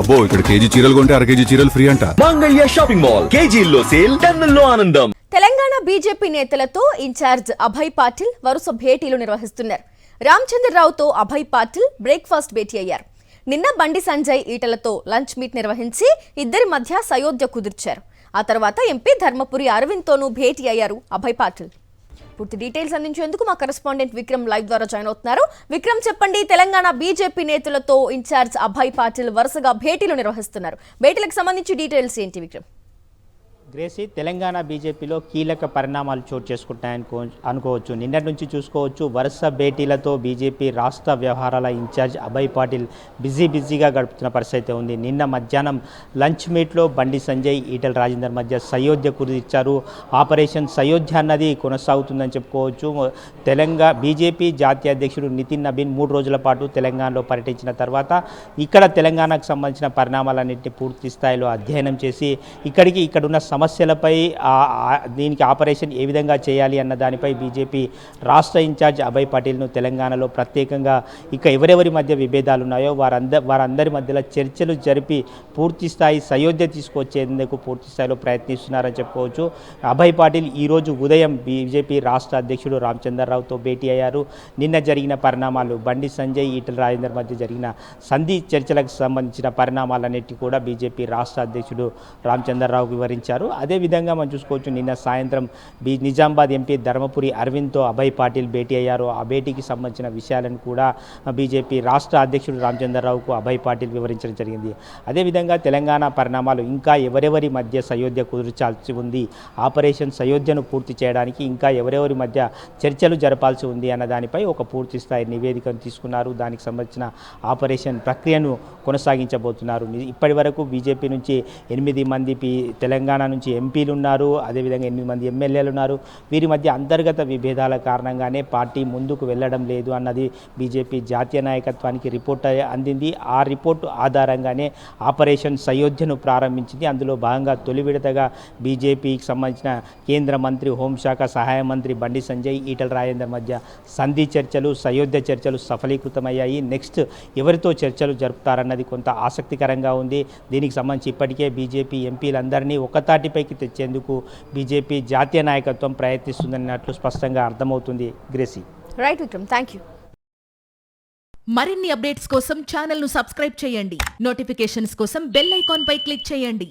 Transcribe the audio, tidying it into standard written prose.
అబ్బో ఇక్కడ కేజీ చీరలు కొంటే అర కేజీ చీరలు ఫ్రీ అంట. మంగళ్య షాపింగ్ మాల్ కేజీల్లో సేల్, టన్నుల్లో ఆనందం. తెలంగాణ బీజేపీ నేతలతో ఇన్ఛార్జ్ అభయ్ పాటిల్ వరుస భేటీలు నిర్వహిస్తున్నారు. రామచంద్రరావుతో అభయ్ పాటిల్ బ్రేక్ఫాస్ట్ భేటీ అయ్యారు. నిన్న బండి సంజయ్ ఈటలతో లంచ్ మీట్ నిర్వహించి ఇద్దరి మధ్య సయోధ్య కుదిర్చారు. ఆ తర్వాత ఎంపీ ధర్మపురి అరవింద్తోనూ భేటీ అయ్యారు అభయ్ పాటిల్. పూర్తి డీటెయిల్స్ అందించేందుకు మా కరెస్పాండెంట్ విక్రమ్ లైవ్ ద్వారా జాయిన్ అవుతున్నారు. విక్రమ్, చెప్పండి, తెలంగాణ బీజేపీ నేతలతో ఇన్ఛార్జ్ అభయ్ పాటిల్ వరుసగా భేటీలు నిర్వహిస్తున్నారు. భేటీలకు సంబంధించి డీటెయిల్స్ ఏంటి విక్రమ్? గ్రేసీ, తెలంగాణ బీజేపీలో కీలక పరిణామాలు చోటు చేసుకుంటాయని అనుకోవచ్చు. నిన్నటి నుంచి చూసుకోవచ్చు, వరుస భేటీలతో బీజేపీ రాష్ట్ర వ్యవహారాల ఇన్ఛార్జ్ అభయ్ పాటిల్ బిజీగా గడుపుతున్న పరిస్థితి ఉంది. నిన్న మధ్యాహ్నం లంచ్ మీట్లో బండి సంజయ్, ఈటల రాజేందర్ మధ్య సయోధ్య కుదిర్చారు. ఆపరేషన్ సయోధ్య అన్నది కొనసాగుతుందని చెప్పుకోవచ్చు. బీజేపీ జాతీయ అధ్యక్షుడు నితిన్ నబీన్ 3 రోజుల పాటు తెలంగాణలో పర్యటించిన తర్వాత ఇక్కడ తెలంగాణకు సంబంధించిన పరిణామాలన్నింటినీ పూర్తి స్థాయిలో అధ్యయనం చేసి ఇక్కడున్న సమస్యలపై దీనికి ఆపరేషన్ ఏ విధంగా చేయాలి అన్న దానిపై బీజేపీ రాష్ట్ర ఇన్ఛార్జ్ అభయ్ పాటిల్ను తెలంగాణలో ప్రత్యేకంగా ఎవరెవరి మధ్య విభేదాలు ఉన్నాయో వారందరి మధ్యలో చర్చలు జరిపి పూర్తి స్థాయి సయోధ్య తీసుకొచ్చేందుకు పూర్తి స్థాయిలో ప్రయత్నిస్తున్నారని చెప్పుకోవచ్చు. అభయ్ పాటిల్ ఈరోజు ఉదయం బీజేపీ రాష్ట్ర అధ్యక్షుడు రామచంద్రరావుతో భేటీ అయ్యారు. నిన్న జరిగిన పరిణామాలు, బండి సంజయ్, ఈటల రాజేందర్ మధ్య జరిగిన సంధి చర్చలకు సంబంధించిన పరిణామాలన్నిటి కూడా బీజేపీ రాష్ట్ర అధ్యక్షుడు రామచంద్రరావు వివరించారు. అదేవిధంగా మనం చూసుకోవచ్చు, నిన్న సాయంత్రం నిజామాబాద్ ఎంపీ ధర్మపురి అరవింద్తో అభయ్ పాటిల్ భేటీ అయ్యారు. ఆ భేటీకి సంబంధించిన విషయాలను కూడా బీజేపీ రాష్ట్ర అధ్యక్షుడు రామచంద్రరావుకు అభయ్ పాటిల్ వివరించడం జరిగింది. అదేవిధంగా తెలంగాణ పరిణామాలు ఇంకా ఎవరెవరి మధ్య సయోధ్య కుదిర్చాల్సి ఉంది, ఆపరేషన్ సయోధ్యను పూర్తి చేయడానికి ఇంకా ఎవరెవరి మధ్య చర్చలు జరపాల్సి ఉంది అన్న దానిపై ఒక పూర్తి స్థాయి నివేదికను తీసుకున్నారు. దానికి సంబంధించిన ఆపరేషన్ ప్రక్రియను కొనసాగించబోతున్నారు. ఇప్పటి వరకు బీజేపీ నుంచి 8 మంది తెలంగాణ నుంచి ఎంపీలు ఉన్నారు. అదేవిధంగా 8 మంది ఎమ్మెల్యేలు ఉన్నారు. వీరి మధ్య అంతర్గత విభేదాల కారణంగానే పార్టీ ముందుకు వెళ్ళడం లేదు అన్నది బీజేపీ జాతీయ నాయకత్వానికి రిపోర్ట్ అందింది. ఆ రిపోర్టు ఆధారంగానే ఆపరేషన్ సయోధ్యను ప్రారంభించింది. అందులో భాగంగా తొలి విడతగా బీజేపీకి సంబంధించిన కేంద్ర మంత్రి, హోంశాఖ సహాయ మంత్రి బండి సంజయ్, ఈటల రాజేందర్ మధ్య సంధి చర్చలు, సయోధ్య చర్చలు సఫలీకృతమయ్యాయి. నెక్స్ట్ ఎవరితో చర్చలు జరుపుతారన్నది కొంత ఆసక్తికరంగా ఉంది. దీనికి సంబంధించి ఇప్పటికే బీజేపీ ఎంపీలందరినీ ఒకతాటిపైకి తెచ్చేందుకు బీజేపీ జాతీయ నాయకత్వం ప్రయత్నిస్తుందన్నట్లు స్పష్టంగా అర్థమవుతుంది. గ్రేసీ. Right Vikram, thank you. మరిన్ని అప్డేట్స్ కోసం ఛానల్ను సబ్స్క్రైబ్ చేయండి. నోటిఫికేషన్స్ కోసం బెల్ ఐకాన్ పై క్లిక్ చేయండి.